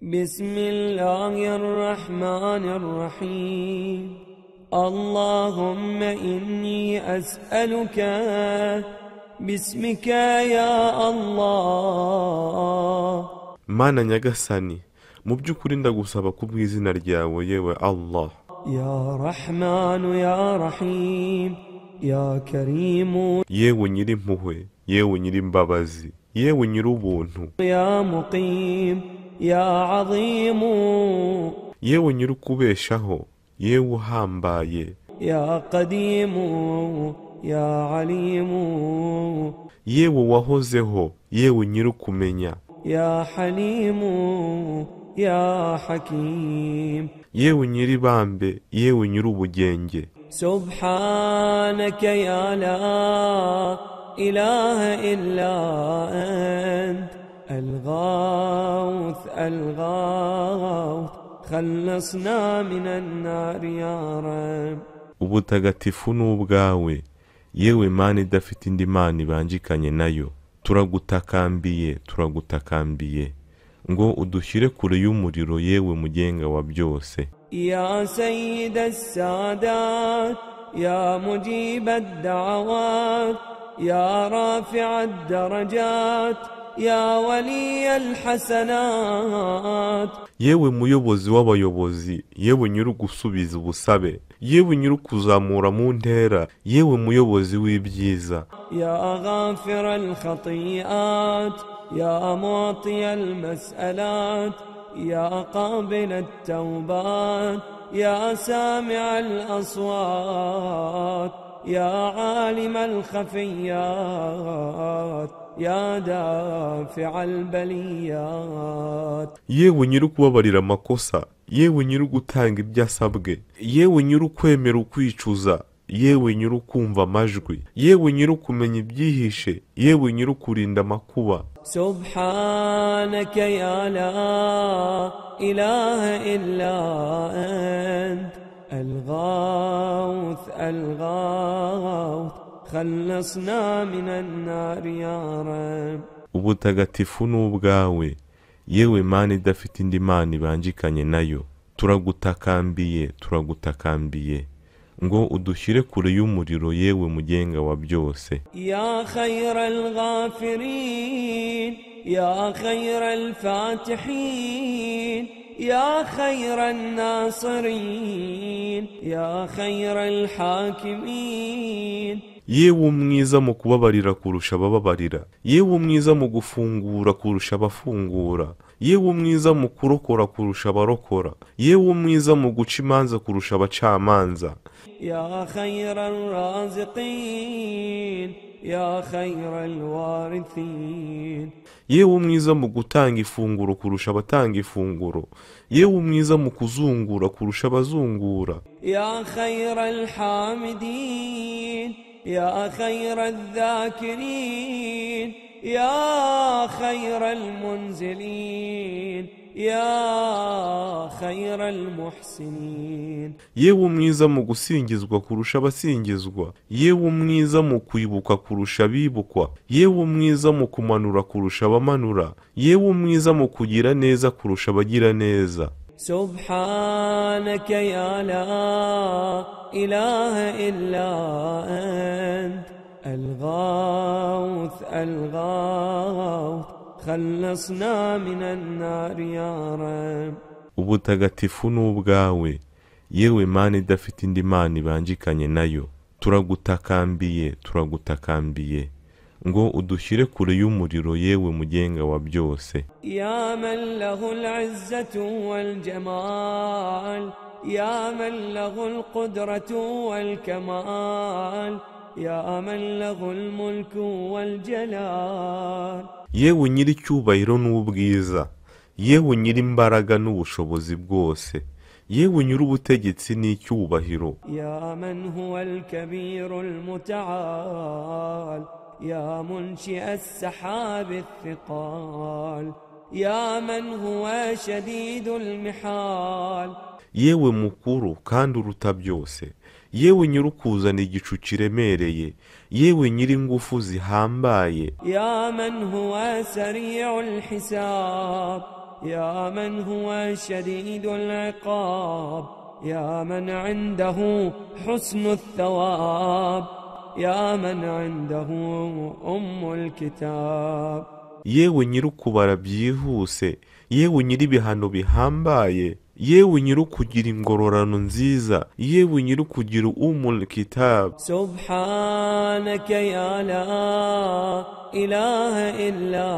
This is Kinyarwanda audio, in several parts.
بسم الله الرحمن الرحيم اللهم إني أسألك باسمك يا الله. Mana nyagasani, mu by'ukuri ndagusaba kubw'izina ryawe yewe Allah. يا رحمن يا رحيم يا كريم Yewe nyiri impuhwe, yewe nyiri imbabazi, yewe nyiri ubuntu, يا مقيم يا عظيم yewe nyiri ukubeshaho, yewe uhambaye, يا قديم يا عليم yewe wahozeho, yewe nyiri ukumenya, يا حليم يا حكيم yewe nyiri bambe, yewe nyiri ubugenge. سبحانك يا لا إله إلا أنت الغوث الغوث خلصنا من النار يا رب. Ubutagatifu n'ubwawe, yewe Mana idafite indi mana ibanjikanye nayo, turagutakambiye ngo udushyire kure y'umuriro yewe mugenga wa byose. يا سيد السادات يا مجيب الدعوات يا رافع الدرجات يا ولي الحسنات. Yewe muyobozi w'abayobozi, yewe nyiri gusubiza ubusabe, yewe nyiri kuzamura mu ntera, yewe muyobozi w'ibyiza. يا غافر الخطيئات يا معطي المسألات يا قابل التوبات يا سامع الأصوات يا عالم الخفيات يا دافع البليات. Yewe nyiri kubabarira amakosa, yewe nyiri gutanga ibyo asabwe, yewe nyiri kwemera ukwicuza, yewe nyiri kumva amajwi, yewe nyiri kumenya ibyihishe, yewe nyiri kurinda amakuba. سبحانك يا لا إله إلا أنت الغوث الغوث خلصنا من النار يا رب. Ubutagatifu n'ubwawe, yewe Mana idafite indi mana ibanjikanye nayo, turagutakambiye ngo udushyire kure y'umuriro yewe mugenga wa byose. يا خير الغافرين يا خير الفاتحين يا خير الناصرين يا خير الحاكمين. Yewe umwiza mu kubabarira kurusha abababarira, yewe umwiza mu gufungura kurusha abafungura, yewe umwiza mu kurokora kurusha abarokora, yewe umwiza mu guca imanza kurusha abacamanza. يا خير الرازقين يا خير الوارثين. Yewe umwiza mu gutanga ifunguro kurusha abatanga ifunguro, yewe umwiza mu kuzungura kurusha abazungura. يا خير الحامدين يا خير الذاكرين يا خير المنزلين يا خير المحسنين. Yewe umwiza mu gusingizwa kurusha abasingizwa, yewe umwiza mu kwibuka kurusha abibukwa, yewe umwiza mu kumanura kurusha abamanura, yewe umwiza mu kugira neza kurusha abagira neza. سبحانك يا لا إله إلا أنت الغوث الغوث خلصنا من النار يا رب. Ubutagatifu n'ubwawe, yewe Mana idafite indi mana ibanjikanye nayo, turagutakambiye ngo udushyire kure y'umuriro yewe mugenga wa byose. يا من له العزة والجمال يا من له القدرة والكمال يا من له الملك والجلال. Yewe nyiri icyubahiro n'ubwiza, yewe nyiri imbaraga n'ubushobozi bwose, yewe nyiri ubutegetsi n'icyubahiro. يا من هو الكبير المتعال يا منشئ السحاب الثقال يا من هو شديد المحال. Yewe mukuru kandi uruta byose, yewe nyiri ukuzana igicu kiremereye, yewe nyiri ingufu zihambaye. يا من هو سريع الحساب يا من هو شديد العقاب يا من عنده حسن الثواب يا من عنده الكتاب yewe nyir'ukubara byihuse yewe nyir'ibihano bihambaye yewe nyir'ukugira ingororano nziza yewe nyir'ukugira kitab سبحانك يا لا إله إلا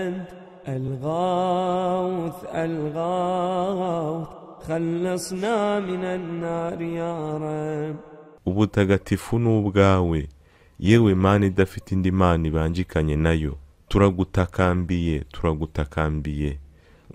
أنت الغوث الغوث خلصنا من النار يا رب ubutagatifu n'ubwawe yewe mana idafite indi mana ibanjikanye nayo turagutakambiye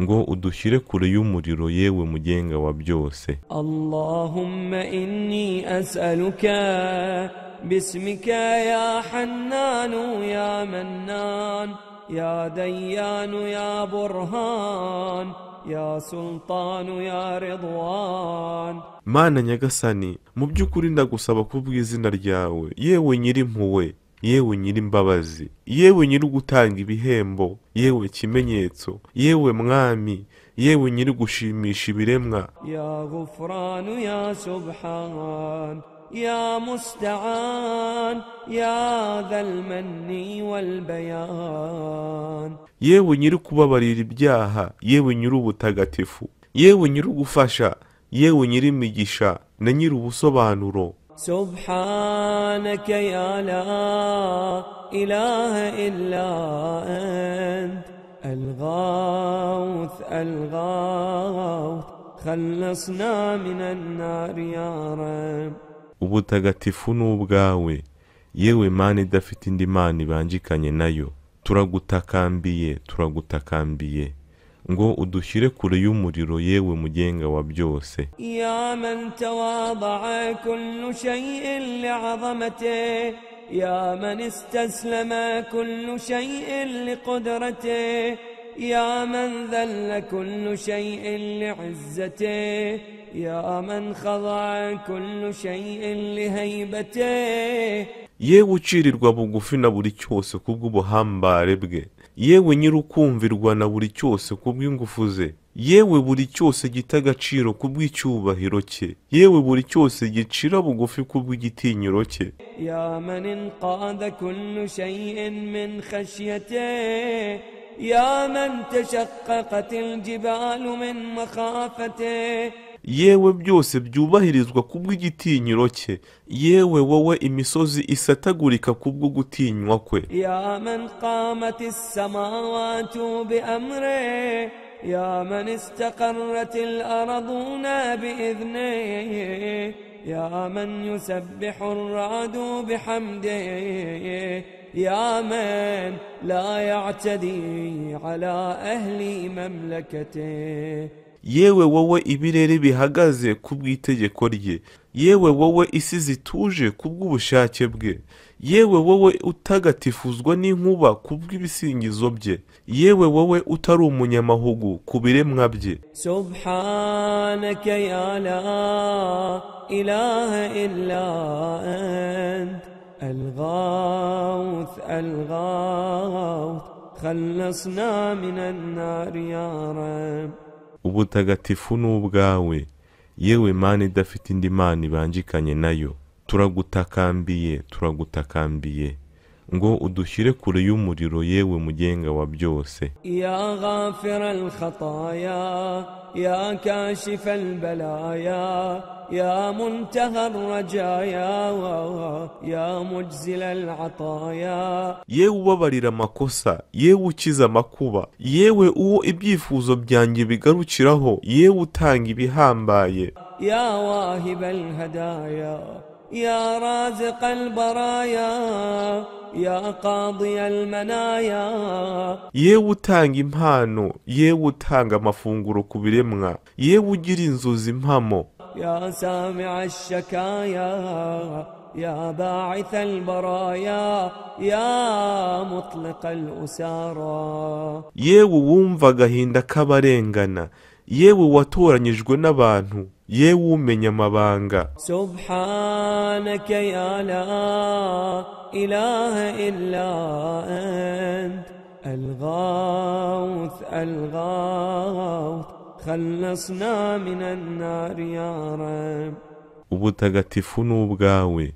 ngo udushyire kure y'umuriro yewe mugenga wa byose Allahumma inni as'aluka bismika ya hannanu ya mannan ya dayyanu ya burhan ya sultanu ya ridwan mana nyagasani mu by'ukuri ndagusaba kubw'izina ryawe yewe nyir'impuhwe yewe nyir'imbabazi yewe nyir'ugutanga ibihembo yewe kimenyetso yewe mwami yewe nyir'ugushimisha ibiremwa ya ghufranu ya subhan ya musta'an ya dhal manni wal bayan yewe nyir'ukubabarira ibyaha yewe nyir'ubutagatifu yewe nyir'ugufasha yewe nyir'imigisha na nyir'ubusobanuro سبحانك يا لا إله إلا أنت الغوث الغوث خلصنا من النار يا رب ubutagatifu n'ubwawe yewe mana idafite indi mana ibanjikanye nayo turagutakambiye ngo udushyire kure y'umuriro yewe mugenga wa byose ya man tawada'a kullu shay'in li'azamatihi ya man istaslama kullu shay'in liqudratihi ya man dhalla kullu shay'in li'izzatihi ya man khada'a kullu shay'in lihaybatihi yewe ucirirwa bugufi na buri cyose kubw'ubuhambare bwe yewe nyir'ukumvirwa na buri cyose kubw'ingufu ze yewe buri cyose gita agaciro kubw'icyubahiro cye yewe buri cyose gicira bugufi kubw'igitinyiro cye ya man inqada kullu shay'in min khashyatihi ya man tashaqqaqat aljibalu min makhafatihi yewe byose byubahirizwa kubw'igitinyiro cye yewe wowe imisozi isatagurika kubwo gutinywa kwe ya man qamat as-samawati bi amri ya man istaqarrat al-arduna bi idhnihi ya man yusabbihu ar-ra'du bihamdihi ya man la ya'tadi ala ahli mamlakatihi yewe wowe ibirere bihagaze kubw'itegeko rye yewe wowe isi zituje kubw'ubushake bwe yewe wowe utagatifuzwa n'inkuba kubw'ibisingizo bye yewe wowe utari umunyamahugu ku biremwa bye subhanaka ya la ilaha illa ant الغوث الغوث خلصنا من النار يا رب ubutagatifu n'ubwawe yewe mana idafite indi mana ibanjikanye nayo turagutakambiye ngo udushyire kure y'umuriro yewe mugenga wa byose ya ghafira al-khataya ya kashifa al-balaya ya muntaha ar-rajaya ya mujzil al-ataya yewe ubabarira amakosa yewe ukiza amakuba yewe uwo ibyifuzo byanjye bigarukiraho yewe utanga ibihambaye ya wahib al-hadaya ya raziq al-baraya ya qadi al-manaya yewe utanga impano yewe utanga amafunguro ku biremwa yewe ugira inzozi impamo يا سامع الشكايا يا باعث البرايا يا مطلق الأسارى yewe wumva agahinda k'abarengana yewe watoranyijwe n'abantu yewe umenya amabanga سبحانك يا لا إله إلا أنت الغوث الغوث خلصنا من النار يا رب. ubutagatifu ni ubwawe,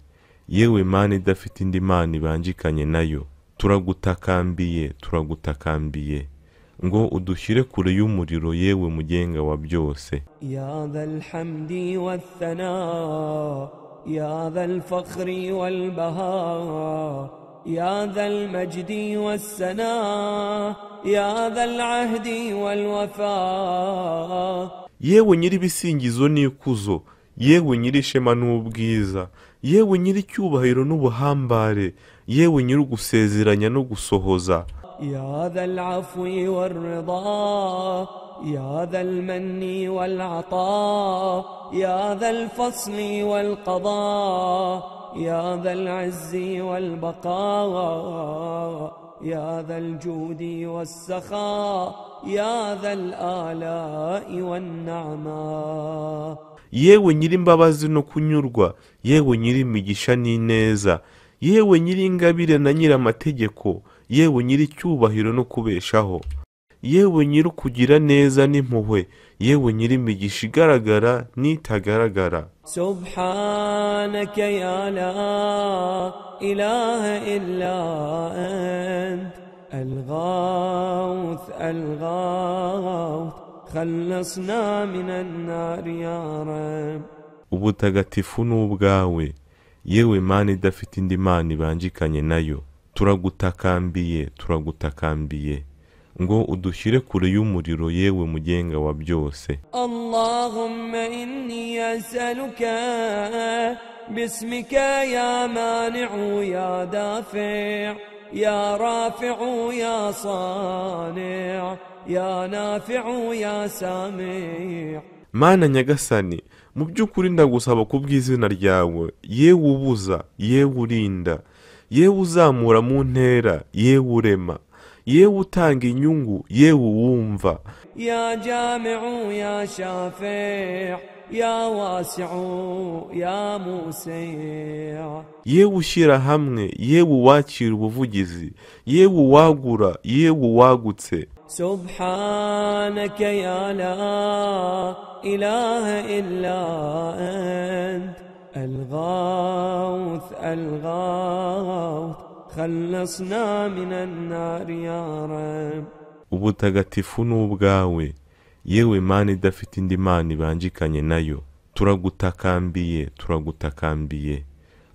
yewe Mana idafite indi mana ibanjikanye nayo. Turagutakambiye, turagutakambiye ngo udushyire kure y'umuriro, yewe mugenga wa byose. يا ذا الحمد والثناء يا ذا الفخر والبهاء يا ذا المجد والسناء يا ذا العهد والوفاء. yewe nyiri ibisingizo n'ikuzo, yewe nyiri ishema n'ubwiza, yewe nyiri icyubahiro n'ubuhambare, yewe nyiri ugusezeranya no gusohoza. يا ذا العفو والرضا يا ذا المن والعطاء يا ذا الفصل والقضاء يا ذا العز والبقاء يا ذا الجود والسخاء يا ذا الآلاء والنعماء. yewe nyiri imbabazi no kunyurwa, yewe nyiri imigisha n'ineza, yewe nyiri ingabire na nyiri amategeko, yewe nyiri icyubahiro no kubeshaho, yewe nyiri ukugira neza n'impuhwe, yewe nyiri imigisha igaragara n'itagaragara. سبحانك يا لا إله إلا أنت الغوث الغوث خلصنا من النار يا رب. ubutagatifu ni ubwawe, yewe Mana idafite indi mana ibanjikanye nayo. Turagutakambiye, turagutakambiye ngo udushyire kure y'umuriro, yewe mugenga wa byose. اللهم إني أسألك باسمك يا مانع يا دافع يا رافع يا صانع يا نافع يا سامع. Mana nyagasani, mu by'ukuri ndagusaba ku bw'izina ryawe, yewe ubuza, yewe urinda, yewe uzamura mu ntera, yewe urema, yewe utanga inyungu, yewe uwumva. يا جامع يا شافع يا واسع يا موسع. yewe ushyira hamwe, yewe uwakira ubuvugizi, yewe uwagura, yewe uwagutse. سبحانك يا لا إله إلا أنت الغوث الغوث خلصنا من النار يا رب. ubutagatifu ni ubwawe, yewe Mana idafite indi mana ibanjikanye nayo. Turagutakambiye, turagutakambiye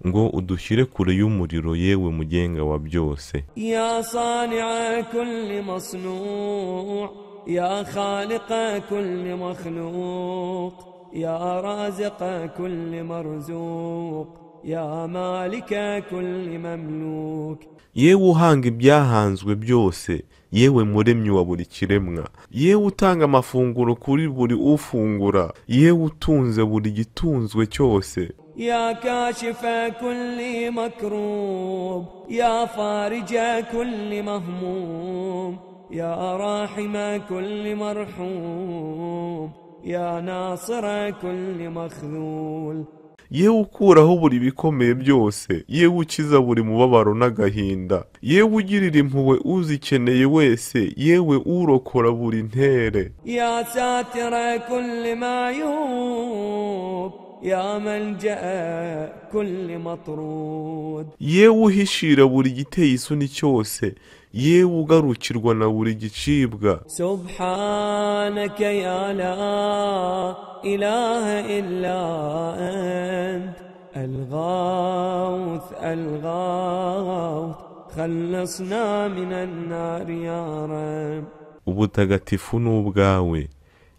ngo udushyire kure y'umuriro, yewe mugenga wa byose. يا صانع كل مصنوع يا خالق كل مخلوق يا رازق كل مرزوق يا مالك كل مملوك. yewe uhanga ibyahanzwe byose, yewe muremyi wa buri kiremwa, yewe utanga amafunguro kuri buri ufungura, yewe utunze buri gitunzwe cyose. يا كاشف كل مكروب يا فارج كل مهموم يا راحم كل مرحوم يا ناصر كل مخذول. yewe ukuraho buri bikomeye byose, yewe ukiza buri mubabaro n'agahinda, yewe ugirira impuhwe uzikeneye wese, yewe urokora buri ntere. يا ساتر كل معيوب يا ملجأ كل مطرود. yewe uhishira buri giteye isoni cyose, yewe ugarukirwa na buri gicibwa. سبحانك يا لا إله إلا أنت الغوث الغوث خلصنا من النار يا رب. ubutagatifu ni ubwawe,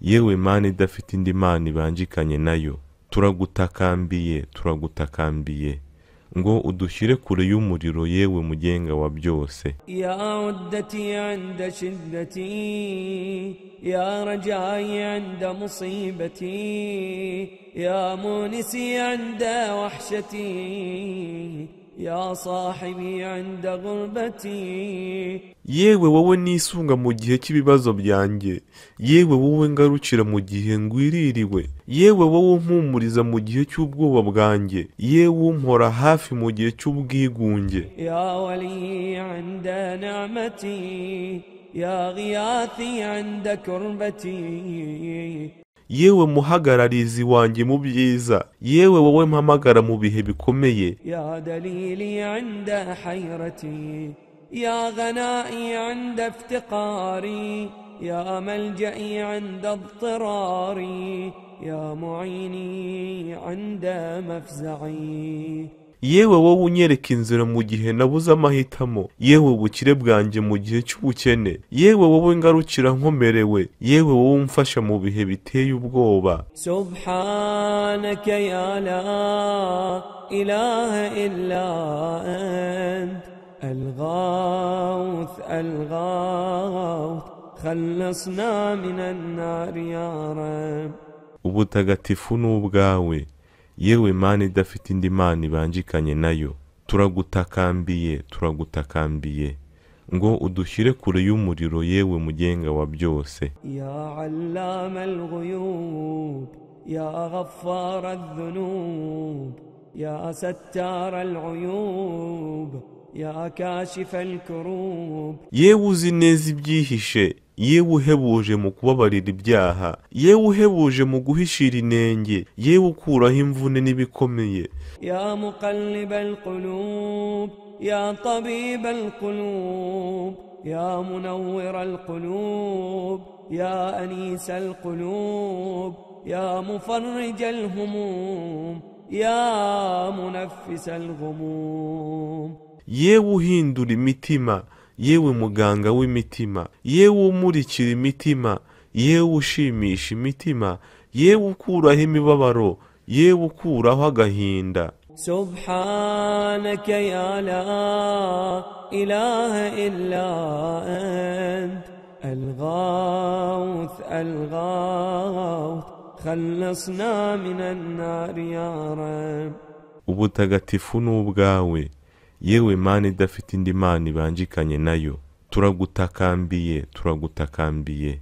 yewe Mana idafite indi mana ibanjikanye nayo. Turagutakambiye, turagutakambiye ngo udushyire kure y'umuriro, yewe mugenga wa byose. يا عدتي عند شدتي يا رجائي عند مصيبتي يا مونسي عند وحشتي يا صاحبي عند غربتي yewe wowe nisunga mu gihe cy'ibibazo byanjye, yewe wowe ngarukira mu gihe ngwiririwe, yewe wowe umpumuriza mu gihe cy'ubwoba bwanjye, yewe umpora hafi mu gihe cy'ubwigunge. يا ولي عند نعمتي يا غياثي عند كربتي yewe muhagararizi wanjye mu byiza, yewe wowe mpamagara mu bihe bikomeye. يا دليلي عند حيرتي يا غنائي عند افتقاري يا ملجئي عند اضطراري يا معيني عند مفزعي yewe wowe unyereka inzira mu gihe nabuze amahitamo, yewe ubukire bwanjye mu gihe cy'ubukene, yewe wowe ngarukira nkomerewe, yewe wowe umfasha mu bihe biteye ubwoba. سبحانك يا لا إله إلا أنت الغوث الغوث خلصنا من النار يا رب. ubutagatifu ni ubwawe, yewe Mana idafite indi mana ibanjikanye nayo, turagutakambiye ngo udushyire kure y'umuriro, yewe mugenga wa byose. يا علام الغيوب يا غفار الذنوب يا ستار العيوب يا كاشف الكروب. yewe uzi neza ibyihishe, yewe uhebuje mu kubabarira ibyaha, yewe uhebuje mu guhishira inenge, yewe ukuraho imvune n'ibikomeye. يا مقلب القلوب يا طبيب القلوب يا منور القلوب يا أنيس القلوب يا مفرج الهموم يا منفس الغموم. yewe uhindura imitima, yewe muganga w'imitima, yewe umurikira imitima, yewe ushimisha imitima, yewe ukuraho imibabaro, yewe ukuraho agahinda. سبحانك يا لا إله إلا أنت الغوث الغوث خلصنا من النار يا رب. ubutagatifu ni ubwawe, yewe Mana idafite indi mana ibanjikanye nayo, turagutakambiye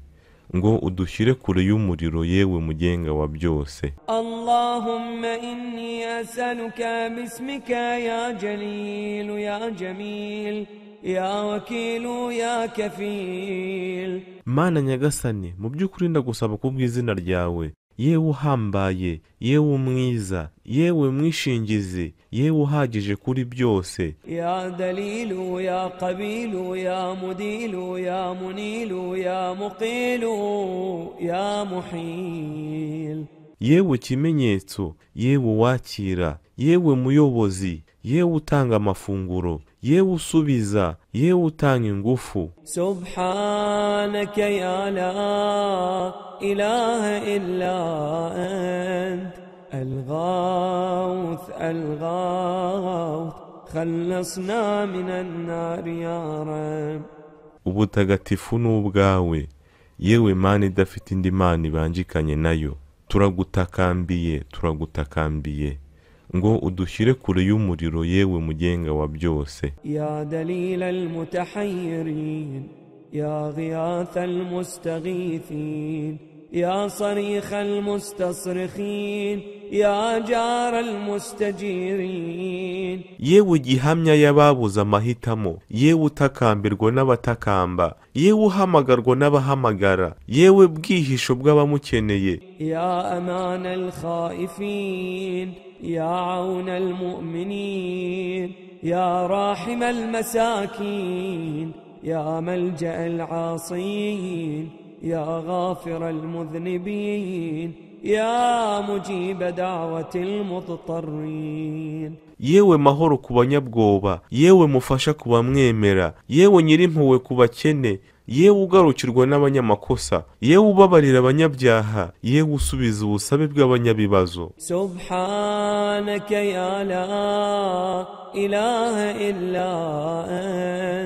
ngo udushyire kure y'umuriro, yewe mugenga wa byose. اللهم إني أسألك باسمك يا جليل يا جميل يا وكيل يا كفيل. Mana nyagasani, mu by'ukuri ndagusaba kubw'izina ryawe, yewe uhambaye, yewe umwiza, yewe mwishingizi, yewe uhagije kuri byose. يا دليل يا قبيل يا مديل يا منيل يا مقيل يا محيل. yewe kimenyetso, yewe wakira, yewe muyobozi, yewe utanga amafunguro, yewe usubiza, yewe utanga ingufu. سبحانك يا لا إله إلا أنت الغوث الغوث خلصنا من النار يا رب. ubutagatifu ni ubwawe, yewe Mana idafite indi mana ibanjikanye nayo, turagutakambiye ngo udushyire kure y'umuriro, yewe mugenga wa byose. يا دليل المتحيرين يا غياث المستغيثين يا صريخ المستصرخين يا جار المستجيرين. yewe gihamya y'ababuze amahitamo, yewe utakambirwa n'abatakamba, yewe uhamagarwa n'abahamagara, yewe bwihisho bw'abamukeneye. يا أمان الخائفين يا عون المؤمنين يا راحم المساكين يا ملجأ العاصين يا غافر المذنبين يا مجيب دعوة المضطرين. yewe mahoro ku banyabwoba, yewe mufasha ku bamwemera, yewe nyirimpuhwe ku bakene, yewe ugarukirwa n'abanyamakosa, yewe ubabarira abanyabyaha, yewe usubiza ubusabe bw'abanyabibazo. سبحانك يا لا إله إلا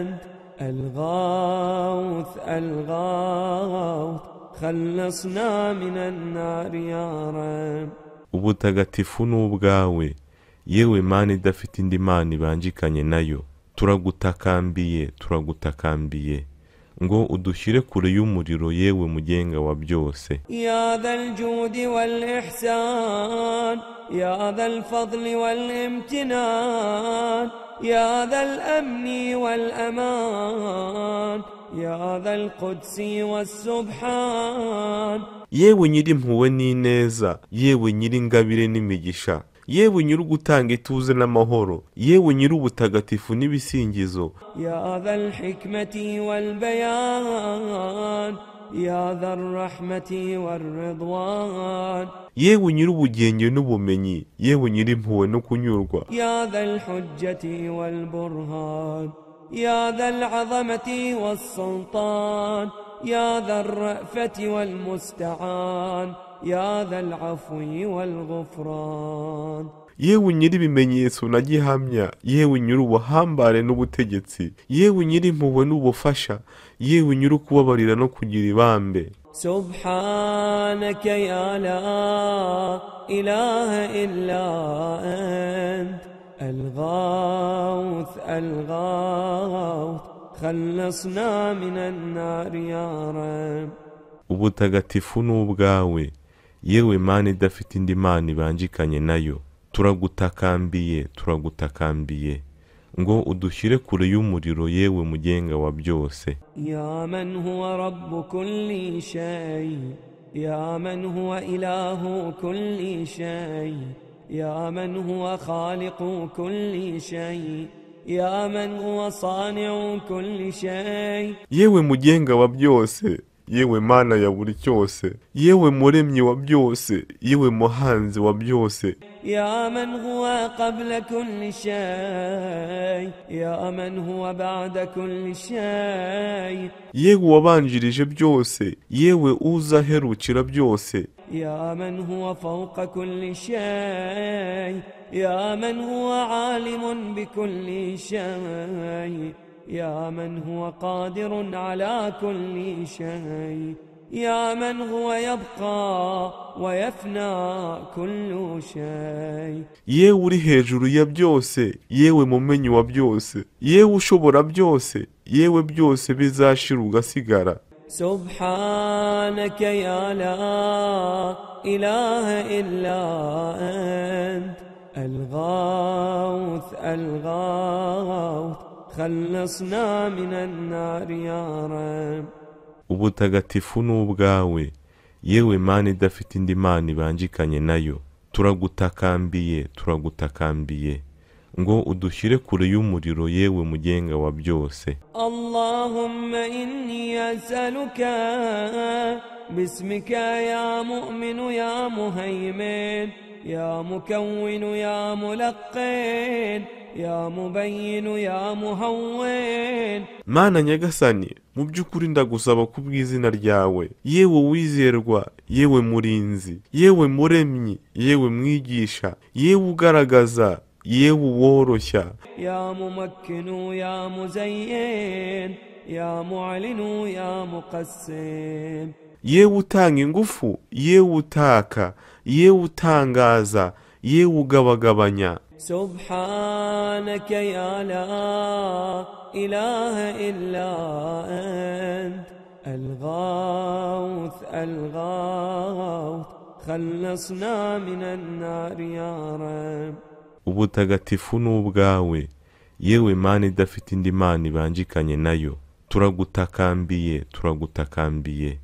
أنت الغوث الغوث خلصنا من النار يا رب. ubutagatifu ni ubwawe, yewe Mana idafite indi mana ibanjikanye nayo, turagutakambiye turagutakambiye ngo udushyire kure y'umuriro yewe mugenga wa byose. يا ذا الجود والإحسان يا ذا الفضل والامتنان يا ذا الأمن والأمان يا ذا القدس والسبحان. yewe nyiri impuhwe n'ineza, yewe nyiri ingabire n'imigisha, yewe nyiri ugutanga ituze n'amahoro, yewe nyiri ubutagatifu n'ibisingizo. يا ذا الحكمة والبيان يا ذا الرحمة والرضوان. yewe nyiri ubugenge n'ubumenyi, yewe nyiri impuhwe no kunyurwa. يا ذا الحجة والبرهان يا ذا العظمة والسلطان يا ذا الرأفة والمستعان يا ذا العفو والغفران. yewe nyiri ibimenyetso na gihamya, yewe nyiri ubuhambare n'ubutegetsi, yewe nyiri impuhwe n'ubufasha, yewe nyiri ukubabarira no kugira ibambe. سبحانك يا لا إله إلا أنت الغوث الغوث خلصنا من النار يا رب. ubutagatifu n'ubwawe, yewe Mana idafite indi mana ibanjikanye nayo, turagutakambiye turagutakambiye ngo udushyire kure y'umuriro yewe mugenga wa byose. يا من هو رب كل شيء يا من هو إله كل شيء يا من هو خالق كل شيء يا من هو صانع كل شيء. yewe mugenga wa byose, yewe Mana ya buri cyose, yewe muremyi wa byose, yewe muhanzi wa byose. يا من هو قبل كل شيء يا من هو بعد كل شيء. yewe wabanjirije byose, yewe uzaherukira byose. يا من هو فوق كل شيء يا من هو عالم بكل شيء يا من هو قادر على كل شيء يا من هو يبقى ويفنى كل شيء. yewe uri hejuru ya byose, yewe mumenyi wa byose, yewe ushobora byose, yewe byose bizashira ugasigara. سبحانك يا لا إله إلا أنت الغوث الغوث خلصنا من النار يا رب. ubutagatifu n'ubwawe, yewe Mana idafite indi mana ibanjikanye nayo, turagutakambiye turagutakambiye ngo udushyire kure y'umuriro yewe mugenga wa byose. اللهم إني أسألك باسمك يا مؤمن يا مهيمن يا مكون يا ملقن يا مبين يا مهون. Mana nyagasani, mu by'ukuri ndagusaba kubw'izina ryawe, yewe wizerwa, yewe murinzi, yewe muremyi, yewe mwigisha, yewe ugaragaza, yewe woroshya. يا ممكن يا مزين يا معلن يا مقسم. yewe utanga ingufu, yewe utaka, yewe utangaza, yewe ugabagabanya. سبحانك يا لا إله إلا أنت الغوث الغوث خلصنا من النار يا رب. ubutagatifu n'ubwawe, yewe Mana idafite indi mana ibanjikanye nayo, turagutakambiye turagutakambiye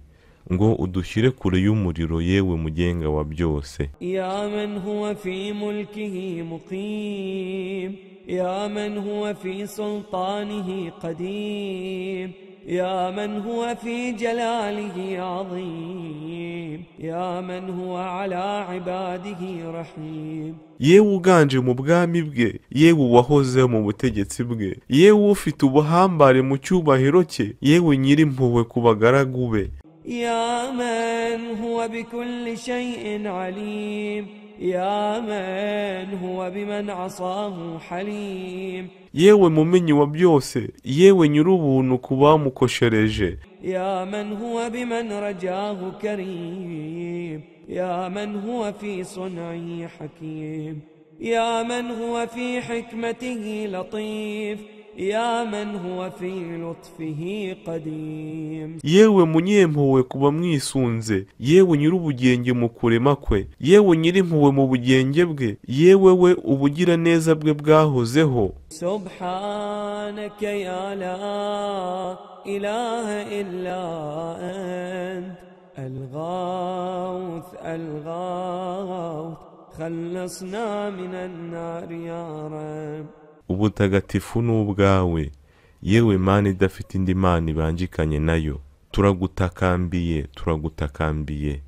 ngo udushyire kure y'umuriro yewe mugenga wa byose. يا من هو في ملكه مقيم يا من هو في سلطانه قديم يا من هو في جلاله عظيم يا من هو على عباده رحيم. yewe uganje mu bwami bwe, yewe wahoze mu butegetsi bwe, yewe ufite ubuhambare mu cyubahiro cye, yewe nyiri impuhwe ku bagaragu be. يا من هو بكل شيء عليم يا من هو بمن عصاه حليم. yewe mumenyi wa byose, yewe nyiri ubuntu ku bamukoshereje. يا من هو بمن رجاه كريم يا من هو في صنعه حكيم. يا من هو في حكمته لطيف يا من هو في لطفه قديم yewe munyempuhwe kuba mwisunze yewe nyir'ubugenge mu kurema kwe yewe nyir'impuhwe mu bugenge bwe yewe we ubugira neza bwe bwahozeho سبحانك يا لا إله إلا أنت الغوث الغوث خلصنا من النار يا رب ubutagatifu n'ubwawe yewe mana idafite indi mana ibanjikanye nayo turagutakambiye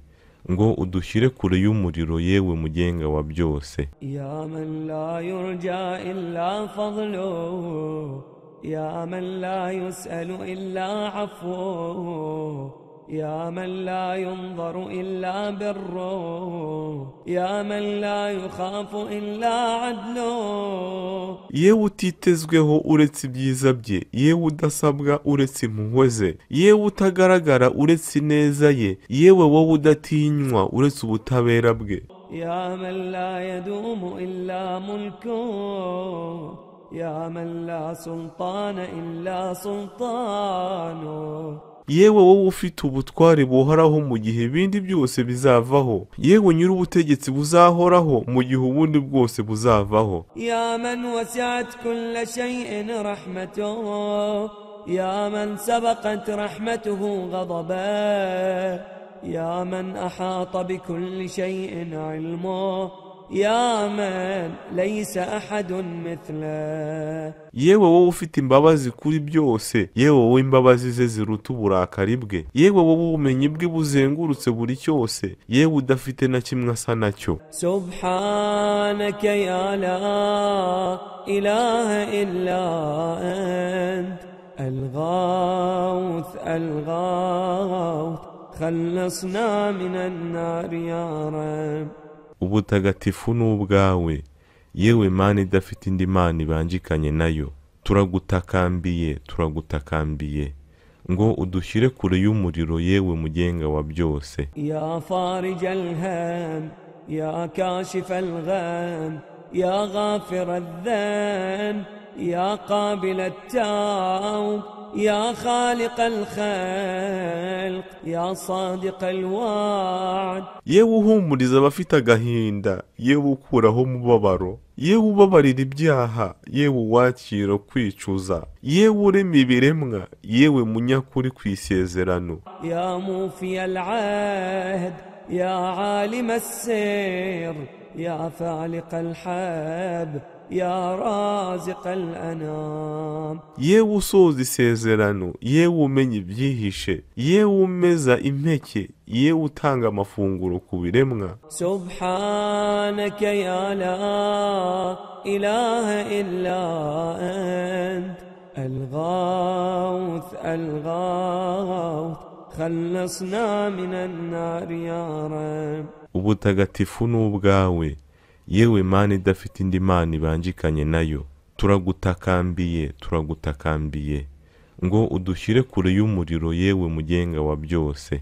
ngo udushyire kure y'umuriro yewe mugenga wa byose يا من لا يرجى إلا فضله يا من لا يسأل إلا عفوه يا من لا ينظر إلا بره يا من لا يخاف إلا عدله yewe utitezweho uretse ibyiza bye yewe udasabwa uretse impuhwe ze yewe utagaragara uretse ineza ye yewe wowe udatinywa uretse ubutabera bwe يا من لا يدوم إلا ملكه يا من لا سلطان إلا سلطانه yewe wowe ufite ubutware buhoraho mu gihe ibindi byose bizavaho yewe nyir'ubutegetsi buzahoraho mu gihe ubundi bwose buzavaho يا من وسعت كل شيء رحمته يا من سبقت رحمته غضبه يا من أحاط بكل شيء علمه يا من ليس أحد مثله yewe wowe ufite imbabazi kuri byose yewe wowe imbabazi ze ziruta uburakari bwe yewe wowe ubumenyi bwe buzengurutse buri cyose yewe udafite na kimwe asa nacyo سبحانك يا لا إله إلا أنت الغوث الغوث خلصنا من النار يا رب ubutagatifu n'ubwawe yewe mana idafite indi mana ibanjikanye nayo turagutakambiye ngo udushyire kure y'umuriro yewe mugenga wa byose يا فارج الهم يا كاشف الغم يا غافر الذنب يا قابل التوب يا خالق الخلق يا صادق الوعد yewe uhumuriza abafite agahinda yewe ukuraho umubabaro yewe ubabarira ibyaha yewe uwakira kwicuza yewe urema ibiremwa yewe munyakuri ku isezerano يا موفي العهد يا عالم السر يا فالق الحب يا رازق الأنام yewe usoza isezerano yewe umenya ibyihishe yewe umeza impeke yewe utanga amafunguro ku biremwa سبحانك يا لا إله إلا أنت الغوث الغوث خلصنا من النار يا رب ubutagatifu n'ubwawe yewe mana idafite indi mana ibanjikanye nayo turagutakambiye ngo udushyire kure y'umuriro yewe mugenga wa byose